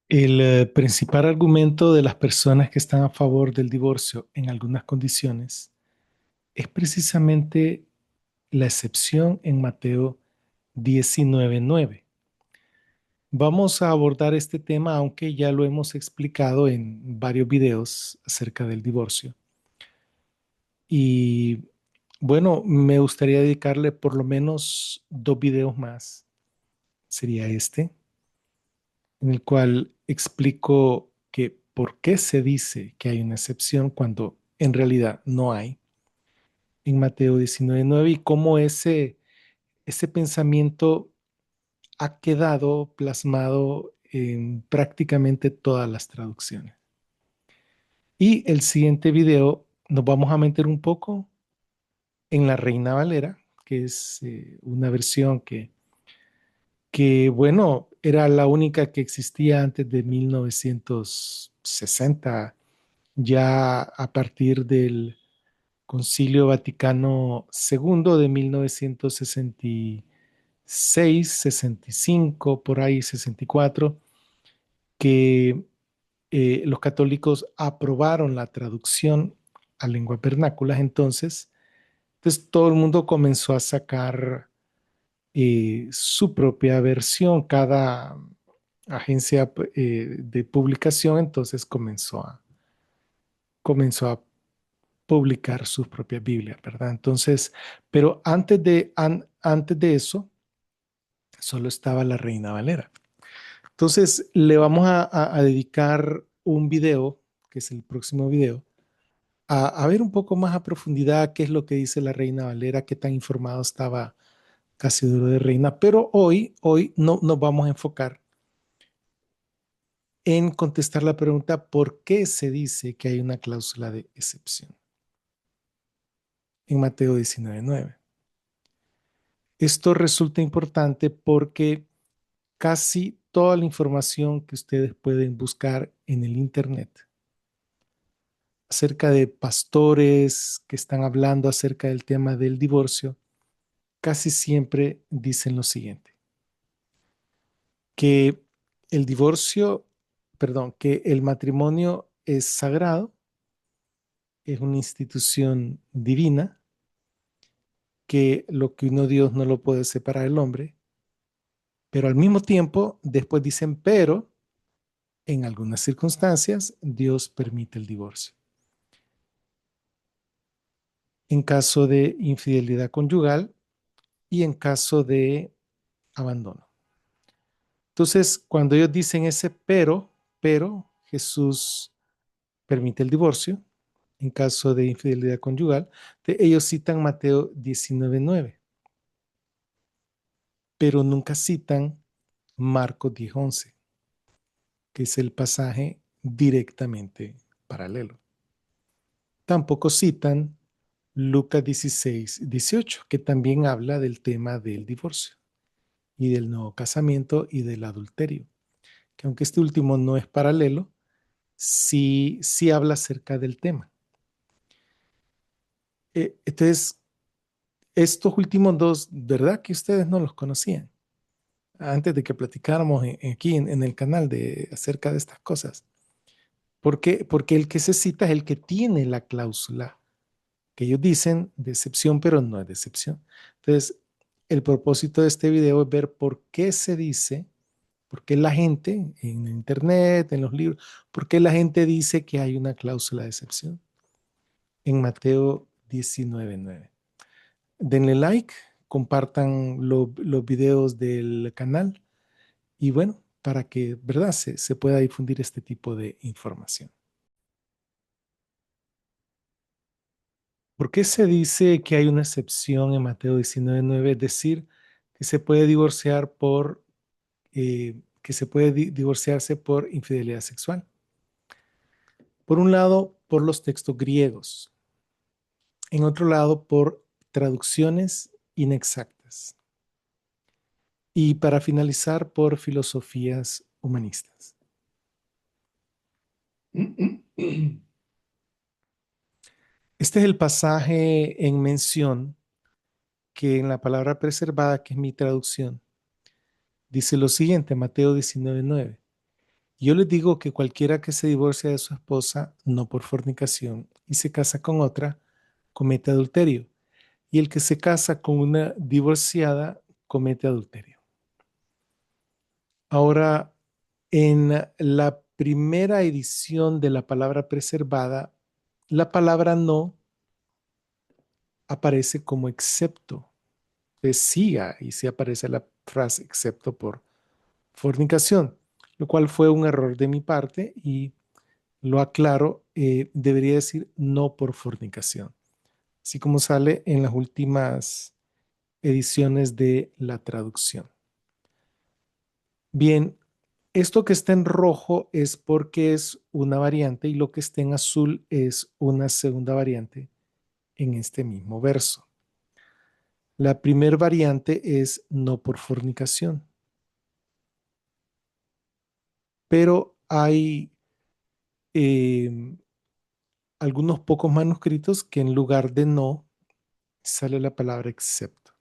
El principal argumento de las personas que están a favor del divorcio en algunas condiciones es precisamente la excepción en Mateo 19:9. Vamos a abordar este tema, aunque ya lo hemos explicado en varios videos acerca del divorcio. Y bueno, me gustaría dedicarle por lo menos dos videos más. Sería este, en el cual explico que por qué se dice que hay una excepción cuando en realidad no hay en Mateo 19:9 y cómo ese pensamiento ha quedado plasmado en prácticamente todas las traducciones. Y el siguiente video nos vamos a meter un poco en la Reina Valera, que es una versión que, bueno, era la única que existía antes de 1960, ya a partir del Concilio Vaticano II de 1966, 65, por ahí 64, que los católicos aprobaron la traducción a lenguas vernáculas. Entonces todo el mundo comenzó a sacar su propia versión. Cada agencia de publicación entonces comenzó a publicar sus propias Biblias, ¿verdad? Entonces, pero antes de eso, solo estaba la Reina Valera. Entonces, le vamos a dedicar un video, que es el próximo video, a ver un poco más a profundidad qué es lo que dice la Reina Valera, qué tan informado estaba Casiodoro de Reina. Pero hoy no nos vamos a enfocar en contestar la pregunta por qué se dice que hay una cláusula de excepción en Mateo 19:9. Esto resulta importante porque casi toda la información que ustedes pueden buscar en el Internet acerca de pastores que están hablando acerca del tema del divorcio, casi siempre dicen lo siguiente, que el divorcio, perdón, que el matrimonio es sagrado, es una institución divina, que lo que uno Dios no lo puede separar del hombre, pero al mismo tiempo después dicen, pero en algunas circunstancias Dios permite el divorcio. En caso de infidelidad conyugal y en caso de abandono. Entonces, cuando ellos dicen ese pero Jesús permite el divorcio en caso de infidelidad conyugal, ellos citan Mateo 19:9, pero nunca citan Marcos 10:11, que es el pasaje directamente paralelo. Tampoco citan Lucas 16:18, que también habla del tema del divorcio y del nuevo casamiento y del adulterio, que aunque este último no es paralelo, sí habla acerca del tema. Entonces, estos últimos dos, ¿verdad que ustedes no los conocían? Antes de que platicáramos aquí en el canal acerca de estas cosas. ¿Por qué? Porque el que se cita es el que tiene la cláusula que ellos dicen de excepción, pero no es de excepción. Entonces, el propósito de este video es ver por qué se dice, por qué la gente en internet, en los libros, por qué la gente dice que hay una cláusula de excepción en Mateo 19:9. Denle like, compartan los videos del canal y bueno, para que, ¿verdad?, se pueda difundir este tipo de información. ¿Por qué se dice que hay una excepción en Mateo 19:9? Es decir, que se puede divorciar que se puede divorciarse por infidelidad sexual. Por un lado, por los textos griegos. En otro lado, por traducciones inexactas. Y para finalizar, por filosofías humanistas. Este es el pasaje en mención que en la palabra preservada, que es mi traducción, dice lo siguiente, Mateo 19:9. Yo les digo que cualquiera que se divorcia de su esposa, no por fornicación, y se casa con otra, comete adulterio. Y el que se casa con una divorciada, comete adulterio. Ahora, en la primera edición de la palabra preservada, la palabra no aparece como excepto. Siga y sí aparece la frase excepto por fornicación, lo cual fue un error de mi parte y lo aclaro, debería decir no por fornicación, así como sale en las últimas ediciones de la traducción. Bien, esto que está en rojo es porque es una variante y lo que está en azul es una segunda variante en este mismo verso. La primera variante es no por fornicación, pero hay eh, algunos pocos manuscritos que en lugar de no sale la palabra excepto.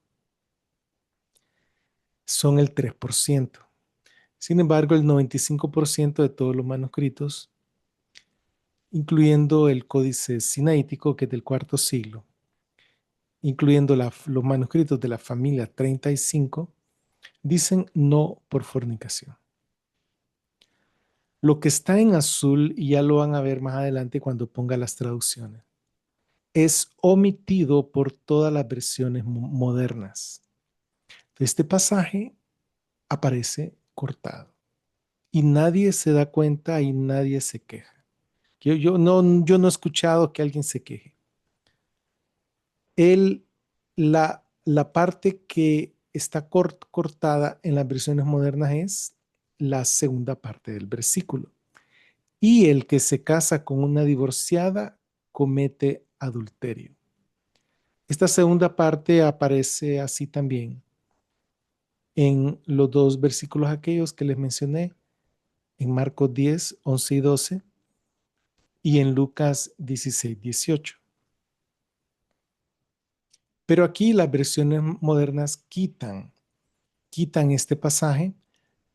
Son el 3%. Sin embargo, el 95% de todos los manuscritos, incluyendo el Códice Sinaítico, que es del cuarto siglo, incluyendo los manuscritos de la familia 35, dicen no por fornicación. Lo que está en azul, y ya lo van a ver más adelante cuando ponga las traducciones, es omitido por todas las versiones modernas. Este pasaje aparece cortado y nadie se da cuenta y nadie se queja. Yo no he escuchado que alguien se queje. El, la parte que está cortada en las versiones modernas es la segunda parte del versículo. Y el que se casa con una divorciada comete adulterio. Esta segunda parte aparece así también en los dos versículos aquellos que les mencioné, en Marcos 10, 11 y 12 y en Lucas 16, 18. Pero aquí las versiones modernas quitan este pasaje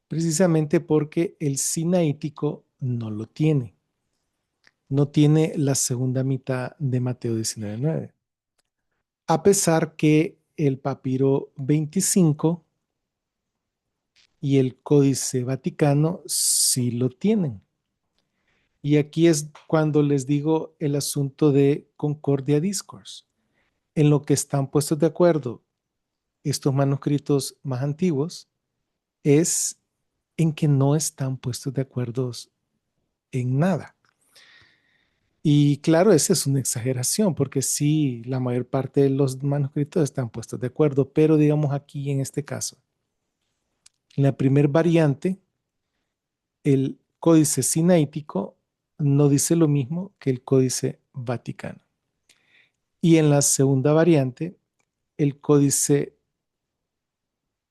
precisamente porque el sinaítico no lo tiene. No tiene la segunda mitad de Mateo 19:9. A pesar que el papiro 25 y el Códice Vaticano sí lo tienen. Y aquí es cuando les digo el asunto de Concordia Discourse. En lo que están puestos de acuerdo estos manuscritos más antiguos es en que no están puestos de acuerdo en nada. Y claro, esa es una exageración, porque sí, la mayor parte de los manuscritos están puestos de acuerdo, pero digamos aquí en este caso, en la primer variante, el códice sinaítico no dice lo mismo que el códice vaticano. Y en la segunda variante, el códice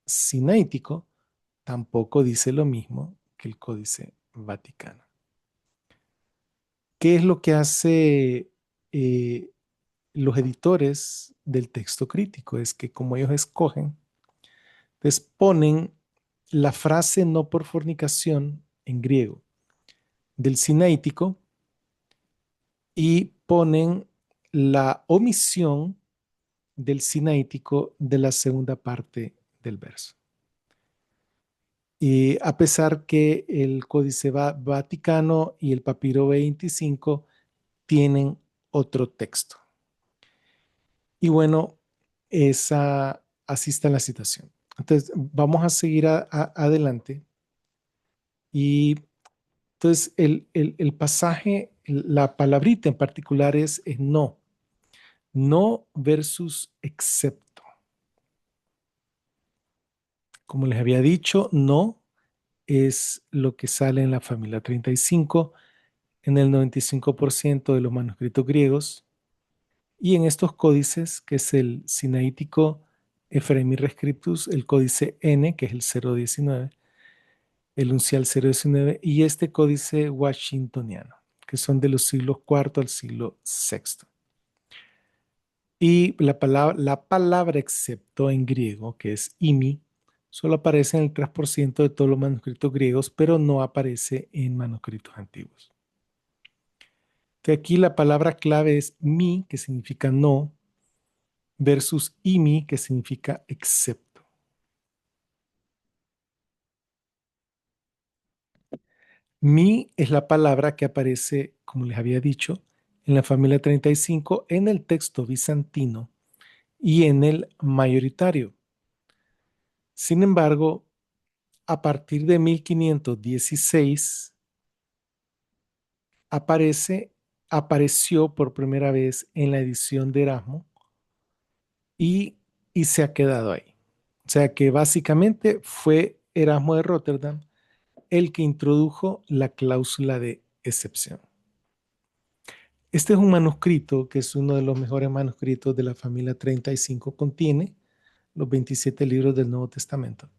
sinaítico tampoco dice lo mismo que el códice vaticano. ¿Qué es lo que hace los editores del texto crítico? Es que como ellos escogen, les ponen la frase no por fornicación en griego del sinaítico y ponen la omisión del sinaítico de la segunda parte del verso. Y a pesar que el Códice Vaticano y el Papiro 25 tienen otro texto. Y bueno, así está la situación. Entonces, vamos a seguir adelante. Y entonces, el pasaje, la palabrita en particular es no. No versus excepto. Como les había dicho, no es lo que sale en la familia 35, en el 95% de los manuscritos griegos, y en estos códices, que es el sinaítico Ephraemi Rescriptus, el códice N, que es el 019, el uncial 019, y este códice washingtoniano, que son de los siglos IV al siglo VI. Y la palabra excepto en griego, que es imi, Solo aparece en el 3% de todos los manuscritos griegos, pero no aparece en manuscritos antiguos. Que aquí la palabra clave es mi, que significa no, versus imi, que significa excepto. Mi es la palabra que aparece, como les había dicho, en la familia 35, en el texto bizantino y en el mayoritario. Sin embargo, a partir de 1516 apareció por primera vez en la edición de Erasmo y, y se ha quedado ahí. O sea que básicamente fue Erasmo de Rotterdam el que introdujo la cláusula de excepción. Este es un manuscrito que es uno de los mejores manuscritos de la familia 35, contiene los 27 libros del Nuevo Testamento.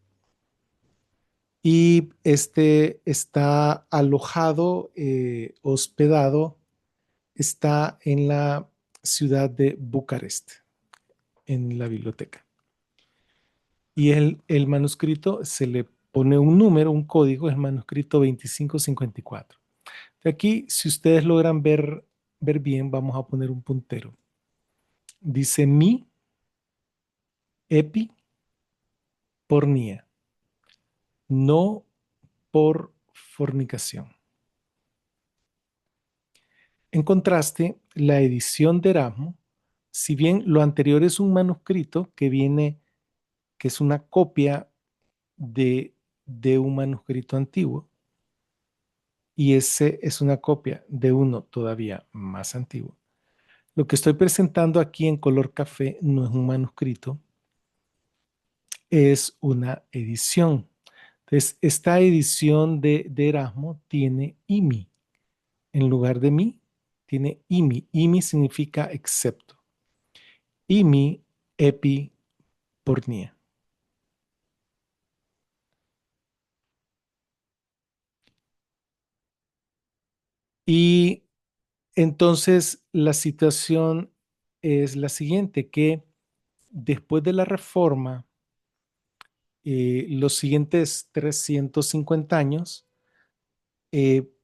Y este está alojado, hospedado, está en la ciudad de Bucarest, en la biblioteca. Y el manuscrito se le pone un número, un código, es manuscrito 2554. De aquí, si ustedes logran ver bien, vamos a poner un puntero. Dice mi, epi, pornía, no por fornicación. En contraste, la edición de Erasmo, si bien lo anterior es un manuscrito que es una copia de, de un manuscrito antiguo, y ese es una copia de uno todavía más antiguo. Lo que estoy presentando aquí en color café no es un manuscrito, es una edición. Entonces, esta edición de Erasmo tiene IMI. En lugar de mi, tiene IMI. IMI significa excepto. IMI, epi, pornía. Y entonces la situación es la siguiente, que después de la reforma, los siguientes 350 años,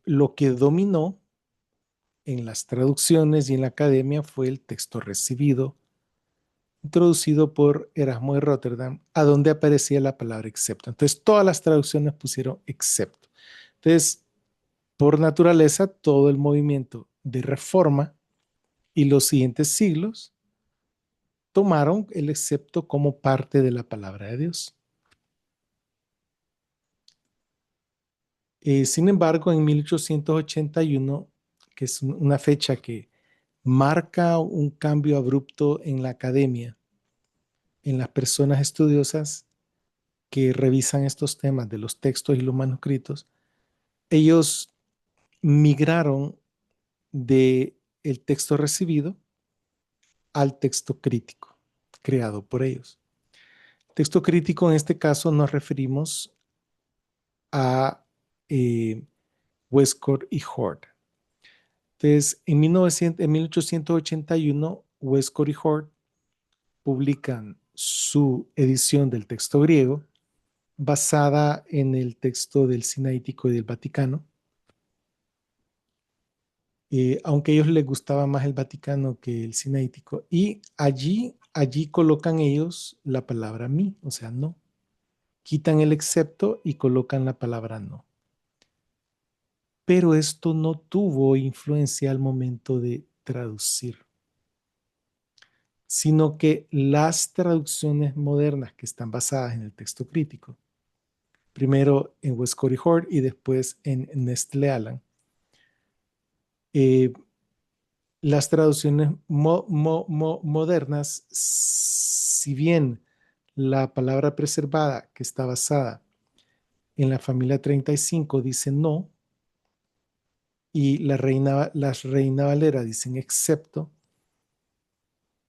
lo que dominó en las traducciones y en la academia fue el texto recibido, introducido por Erasmo de Rotterdam, a donde aparecía la palabra excepto. Entonces, todas las traducciones pusieron excepto. Entonces, por naturaleza, todo el movimiento de reforma y los siguientes siglos tomaron el excepto como parte de la palabra de Dios. Sin embargo, en 1881, que es una fecha que marca un cambio abrupto en la academia, en las personas estudiosas que revisan estos temas de los textos y los manuscritos, ellos migraron de el texto recibido al texto crítico creado por ellos. Texto crítico en este caso nos referimos a eh, Westcott y Hort. Entonces, en 1881, Westcott y Hort publican su edición del texto griego basada en el texto del Sinaítico y del Vaticano. Aunque a ellos les gustaba más el Vaticano que el Sinaítico, y allí colocan ellos la palabra mi, o sea, no. Quitan el excepto y colocan la palabra no. Pero esto no tuvo influencia al momento de traducir, sino que las traducciones modernas que están basadas en el texto crítico, primero en Westcott y Hort y después en Nestle Aland, eh, las traducciones modernas, si bien la palabra preservada que está basada en la familia 35 dice no y las Reina Valera dicen excepto,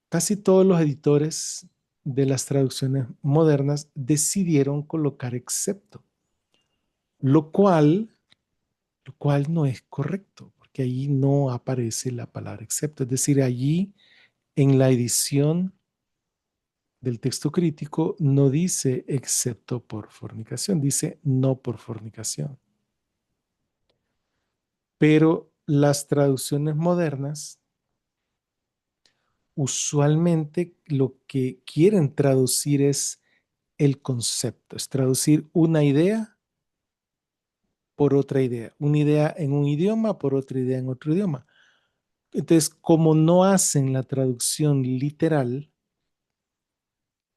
casi todos los editores de las traducciones modernas decidieron colocar excepto, lo cual, lo cual no es correcto, porque allí no aparece la palabra excepto. Es decir, allí en la edición del texto crítico no dice excepto por fornicación, dice no por fornicación. Pero las traducciones modernas usualmente lo que quieren traducir es el concepto, es traducir una idea por otra idea, una idea en un idioma por otra idea en otro idioma. Entonces, como no hacen la traducción literal,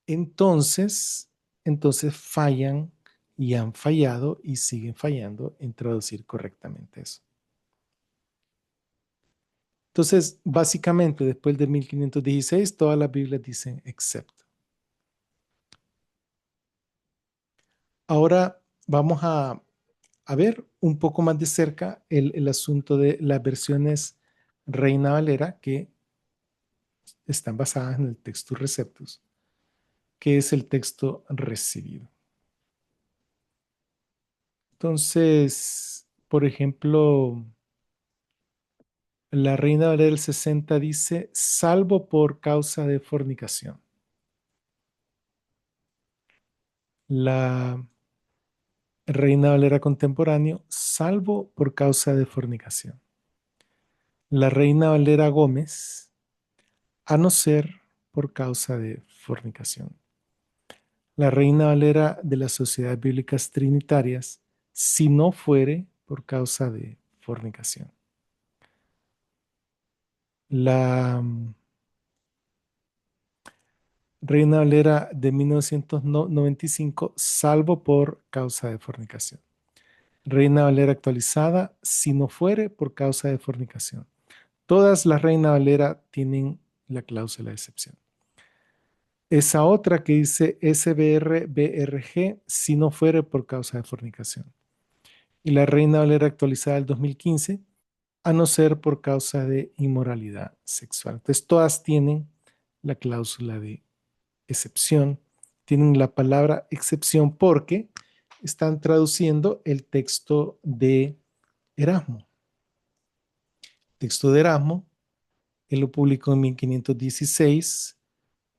entonces, entonces fallan y han fallado y siguen fallando en traducir correctamente eso. Entonces, básicamente, después de 1516, todas las Biblias dicen excepto. Ahora vamos a ver un poco más de cerca el asunto de las versiones Reina Valera que están basadas en el texto Receptus, que es el texto recibido. Entonces, por ejemplo, la Reina Valera del 60 dice, salvo por causa de fornicación. La Reina Valera contemporáneo, salvo por causa de fornicación. La Reina Valera Gómez, a no ser por causa de fornicación. La Reina Valera de las Sociedades Bíblicas Trinitarias, si no fuere por causa de fornicación. La Reina Valera de 1995, salvo por causa de fornicación. Reina Valera actualizada, si no fuere por causa de fornicación. Todas las Reina Valera tienen la cláusula de excepción. Esa otra que dice SBR-BRG, si no fuere por causa de fornicación. Y la Reina Valera actualizada del 2015, a no ser por causa de inmoralidad sexual. Entonces, todas tienen la cláusula de excepción, tienen la palabra excepción porque están traduciendo el texto de Erasmo. El texto de Erasmo, él lo publicó en 1516,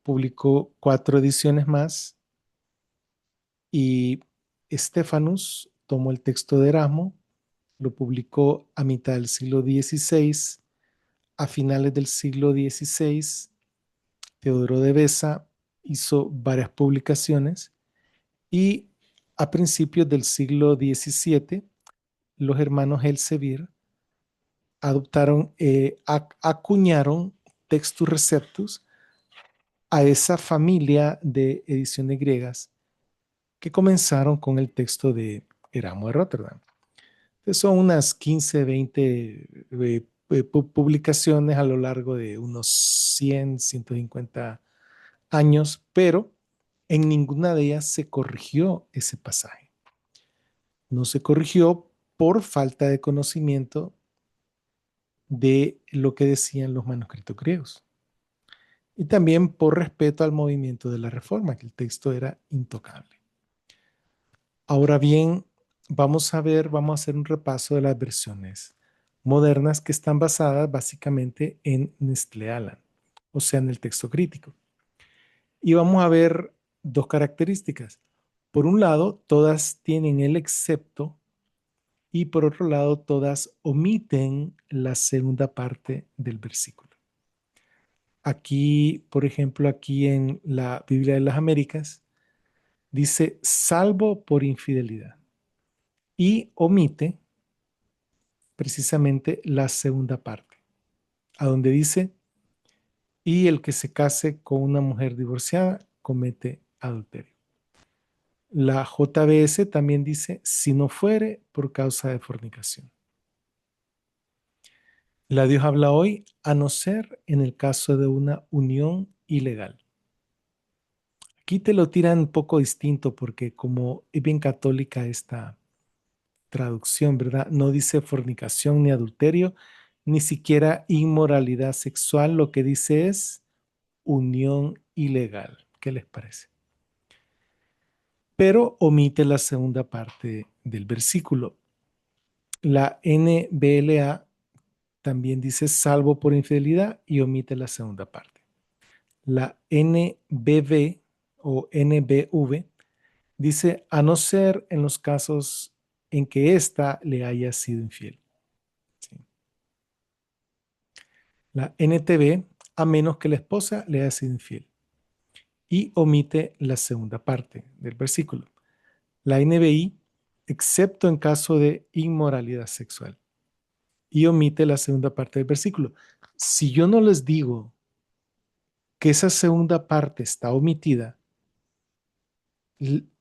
publicó 4 ediciones más y Estefanus tomó el texto de Erasmo, lo publicó a mitad del siglo XVI, a finales del siglo XVI, Teodoro de Beza hizo varias publicaciones y a principios del siglo XVII, los hermanos Elsevier adoptaron, acuñaron Textus Receptus a esa familia de ediciones griegas que comenzaron con el texto de Erasmo de Rotterdam. Entonces son unas 15, 20 publicaciones a lo largo de unos 100, 150 años, pero en ninguna de ellas se corrigió ese pasaje. No se corrigió por falta de conocimiento de lo que decían los manuscritos griegos. Y también por respeto al movimiento de la Reforma, que el texto era intocable. Ahora bien, vamos a hacer un repaso de las versiones modernas que están basadas básicamente en Nestlé Aland, o sea, en el texto crítico. Y vamos a ver dos características. Por un lado, todas tienen el excepto y por otro lado, todas omiten la segunda parte del versículo. Aquí, por ejemplo, aquí en la Biblia de las Américas, dice salvo por infidelidad y omite precisamente la segunda parte, a donde dice, y el que se case con una mujer divorciada comete adulterio. La JBS también dice, si no fuere por causa de fornicación. La Dios habla hoy, a no ser en el caso de una unión ilegal. Aquí te lo tiran un poco distinto porque como es bien católica esta traducción, ¿verdad? No dice fornicación ni adulterio, ni siquiera inmoralidad sexual. Lo que dice es unión ilegal. ¿Qué les parece? Pero omite la segunda parte del versículo. La NBLA también dice salvo por infidelidad y omite la segunda parte. La NBV o NBV dice, a no ser en los casos en que ésta le haya sido infiel. ¿Sí? La NTV, a menos que la esposa le haya sido infiel. Y omite la segunda parte del versículo. La NBI, excepto en caso de inmoralidad sexual. Y omite la segunda parte del versículo. Si yo no les digo que esa segunda parte está omitida,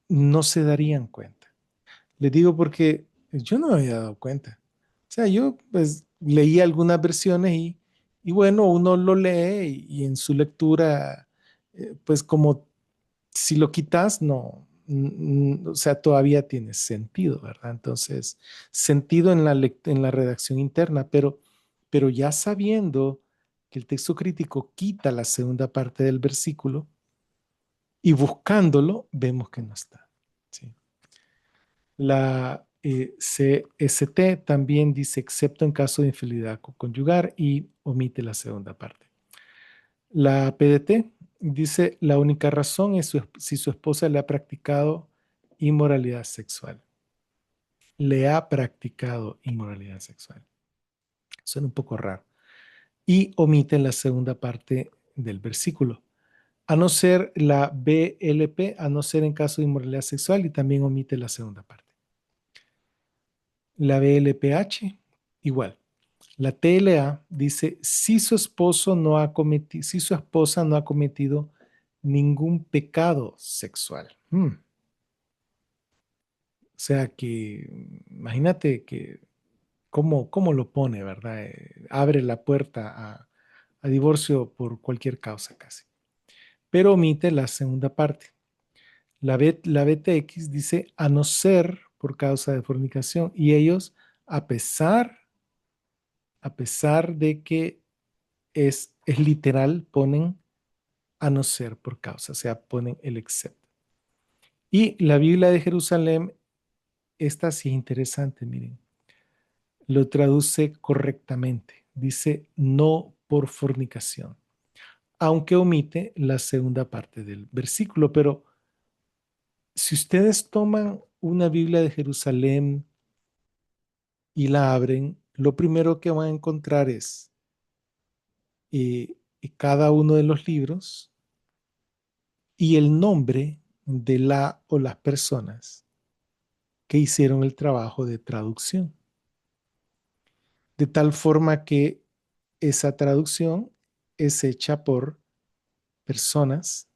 no se darían cuenta. Les digo porque yo no me había dado cuenta. O sea, yo pues leí algunas versiones y bueno, uno lo lee y en su lectura, pues como si lo quitas, no, o sea, todavía tiene sentido, ¿verdad? Entonces, sentido en en la redacción interna, pero ya sabiendo que el texto crítico quita la segunda parte del versículo y buscándolo, vemos que no está. ¿Sí? La CST también dice, excepto en caso de infidelidad conyugal y omite la segunda parte. La PDT dice, la única razón es si su esposa le ha practicado inmoralidad sexual. Le ha practicado inmoralidad sexual. Suena un poco raro. Y omite la segunda parte del versículo. A no ser la BLP, a no ser en caso de inmoralidad sexual, y también omite la segunda parte. La BLPH, igual. La TLA dice, si su esposo no ha cometido, si su esposa no ha cometido ningún pecado sexual. O sea que, imagínate que cómo lo pone, ¿verdad? Abre la puerta a divorcio por cualquier causa casi. Pero omite la segunda parte. La BTX dice, a no ser por causa de fornicación. Y ellos, a pesar, a pesar de que es literal, ponen a no ser por causa, o sea, ponen el excepto. Y la Biblia de Jerusalén, esta sí es interesante, miren, lo traduce correctamente. Dice no por fornicación, aunque omite la segunda parte del versículo. Pero si ustedes toman una Biblia de Jerusalén y la abren, lo primero que van a encontrar es cada uno de los libros y el nombre de la o las personas que hicieron el trabajo de traducción. De tal forma que esa traducción es hecha por personas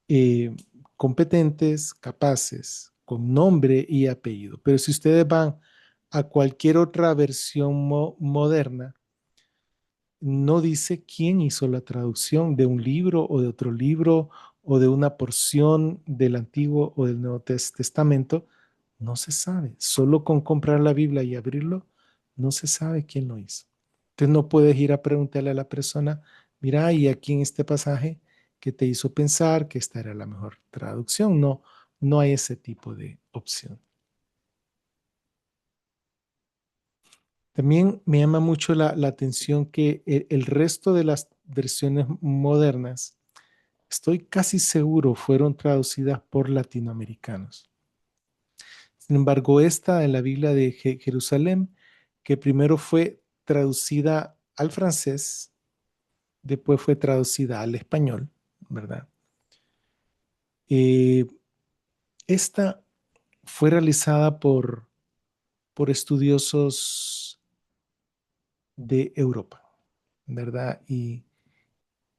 eh, competentes, capaces, con nombre y apellido. Pero si ustedes van a cualquier otra versión moderna, no dice quién hizo la traducción de un libro o de otro libro o de una porción del Antiguo o del Nuevo Testamento. No se sabe. Solo con comprar la Biblia y abrirlo, no se sabe quién lo hizo. Entonces no puedes ir a preguntarle a la persona, mira, y aquí en este pasaje que te hizo pensar que esta era la mejor traducción. No, no hay ese tipo de opción. También me llama mucho la atención que el resto de las versiones modernas, estoy casi seguro, fueron traducidas por latinoamericanos. Sin embargo, esta en la Biblia de Jerusalén, que primero fue traducida al francés, después fue traducida al español, ¿verdad? Eh, esta fue realizada por estudiosos de Europa, ¿verdad? Y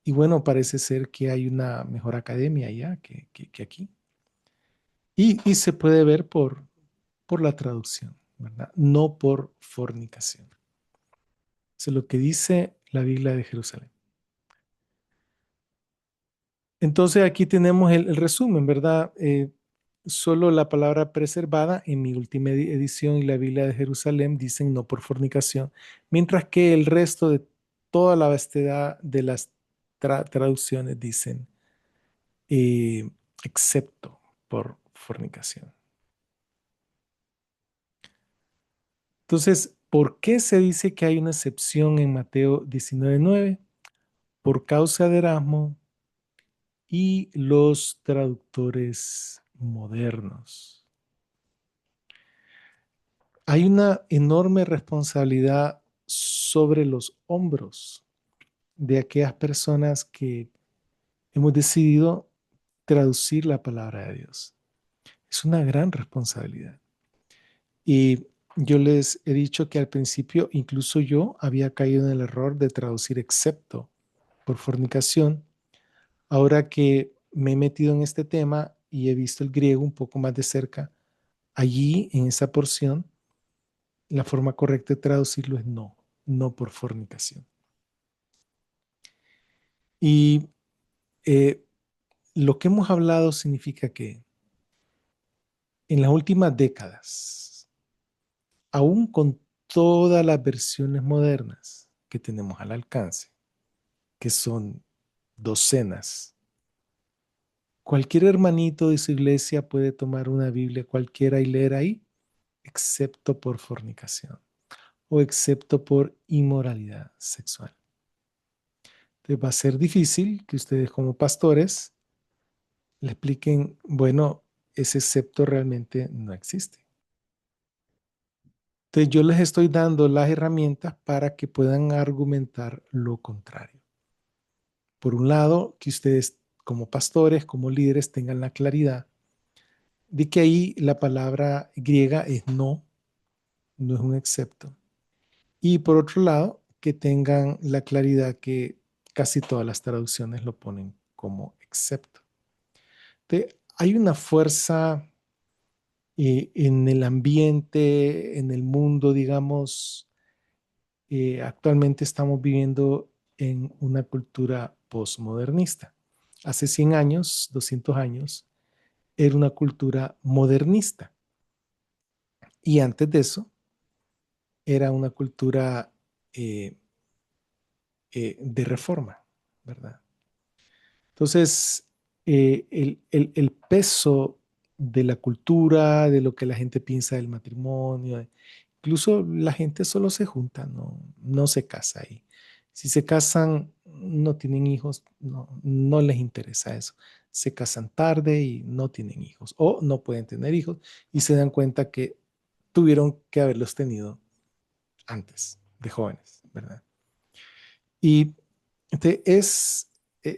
bueno, parece ser que hay una mejor academia allá que aquí. Y se puede ver por la traducción, ¿verdad? No por fornicación. Eso es lo que dice la Biblia de Jerusalén. Entonces aquí tenemos el resumen, ¿verdad? Solo la palabra preservada en mi última edición y la Biblia de Jerusalén dicen no por fornicación, mientras que el resto de toda la vastedad de las traducciones dicen eh, excepto por fornicación. Entonces, ¿por qué se dice que hay una excepción en Mateo 19:9? por causa de Erasmo y los traductores modernos. Hay una enorme responsabilidad sobre los hombros de aquellas personas que hemos decidido traducir la palabra de Dios. Es una gran responsabilidad. Y yo les he dicho que al principio incluso yo había caído en el error de traducir excepto por fornicación. Ahora que me he metido en este tema y he visto el griego un poco más de cerca, allí en esa porción, la forma correcta de traducirlo es no, no por fornicación. Y eh, lo que hemos hablado significa que en las últimas décadas, aún con todas las versiones modernas que tenemos al alcance, que son docenas, cualquier hermanito de su iglesia puede tomar una Biblia cualquiera y leer ahí, excepto por fornicación o excepto por inmoralidad sexual. Entonces va a ser difícil que ustedes como pastores le expliquen, bueno, ese excepto realmente no existe. Entonces yo les estoy dando las herramientas para que puedan argumentar lo contrario. Por un lado, que ustedes como pastores, como líderes, tengan la claridad de que ahí la palabra griega es no, no es un excepto. Y por otro lado, que tengan la claridad que casi todas las traducciones lo ponen como excepto. Entonces, hay una fuerza en el ambiente, en el mundo, digamos, actualmente estamos viviendo en una cultura postmodernista. Hace 100 años, 200 años, era una cultura modernista. Y antes de eso, era una cultura eh, de reforma, ¿verdad? Entonces, el peso de la cultura, de lo que la gente piensa del matrimonio, incluso la gente solo se junta, no se casa ahí. Si se casan, no tienen hijos, no les interesa eso. Se casan tarde y no tienen hijos o no pueden tener hijos y se dan cuenta que tuvieron que haberlos tenido antes de jóvenes, ¿verdad? Y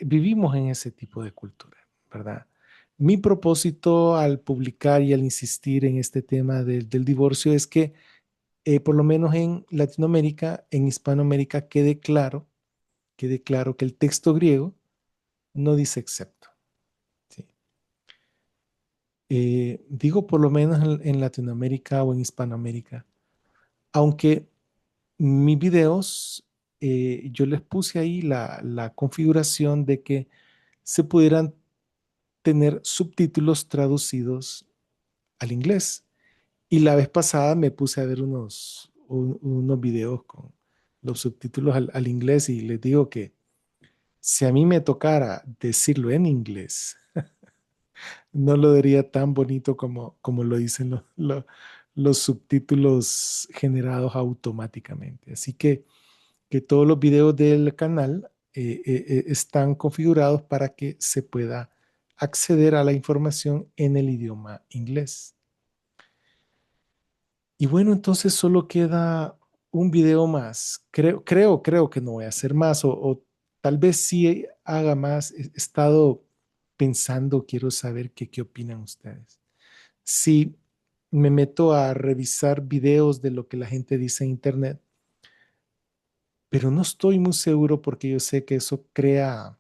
vivimos en ese tipo de cultura, ¿verdad? Mi propósito al publicar y al insistir en este tema del divorcio es que por lo menos en Latinoamérica, en Hispanoamérica, quede claro que el texto griego no dice excepto. ¿Sí? Digo por lo menos en Latinoamérica o en Hispanoamérica, aunque mis videos, yo les puse ahí la configuración de que se pudieran tener subtítulos traducidos al inglés. Y la vez pasada me puse a ver unos videos con los subtítulos al inglés y les digo que si a mí me tocara decirlo en inglés, no lo diría tan bonito como lo dicen los subtítulos generados automáticamente. Así que todos los videos del canal están configurados para que se pueda acceder a la información en el idioma inglés. Y bueno, entonces solo queda un video más. Creo que no voy a hacer más o tal vez sí haga más. He estado pensando, quiero saber qué opinan ustedes. Si me meto a revisar videos de lo que la gente dice en internet, pero no estoy muy seguro porque yo sé que eso crea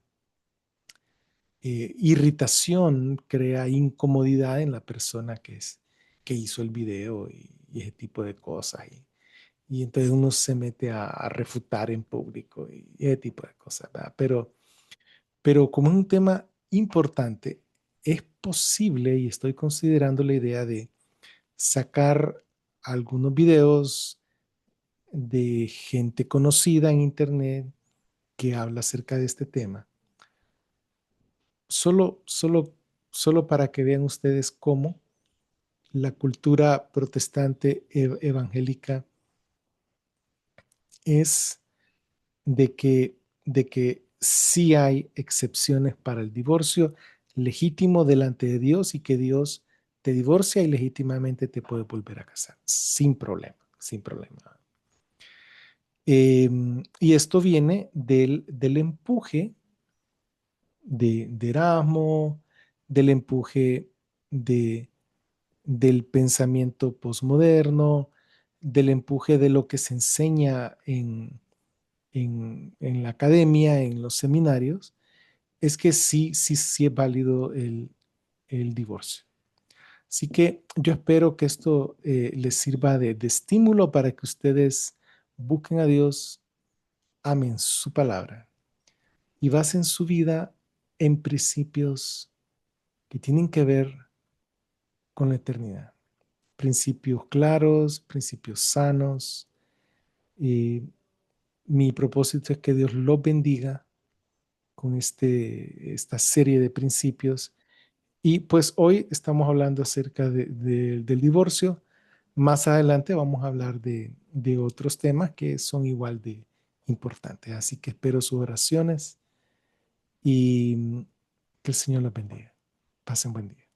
irritación, crea incomodidad en la persona que hizo el video y ese tipo de cosas. Y entonces uno se mete a refutar en público y ese tipo de cosas, ¿verdad? Pero como es un tema importante, es posible y estoy considerando la idea de sacar algunos videos de gente conocida en internet que habla acerca de este tema. Solo, solo, solo para que vean ustedes cómo la cultura protestante evangélica es de que sí hay excepciones para el divorcio legítimo delante de Dios y que Dios te divorcia y legítimamente te puede volver a casar, sin problema, sin problema. Y esto viene del empuje de Erasmo, del empuje de, del pensamiento posmoderno, del empuje de lo que se enseña en la academia, en los seminarios, es que sí, sí, sí es válido el divorcio. Así que yo espero que esto les sirva de estímulo para que ustedes busquen a Dios, amen su palabra y basen su vida en principios que tienen que ver con la eternidad. Principios claros, principios sanos. Y mi propósito es que Dios los bendiga con esta serie de principios. Y pues hoy estamos hablando acerca del divorcio. Más adelante vamos a hablar de otros temas que son igual de importantes. Así que espero sus oraciones y que el Señor los bendiga. Pasen buen día.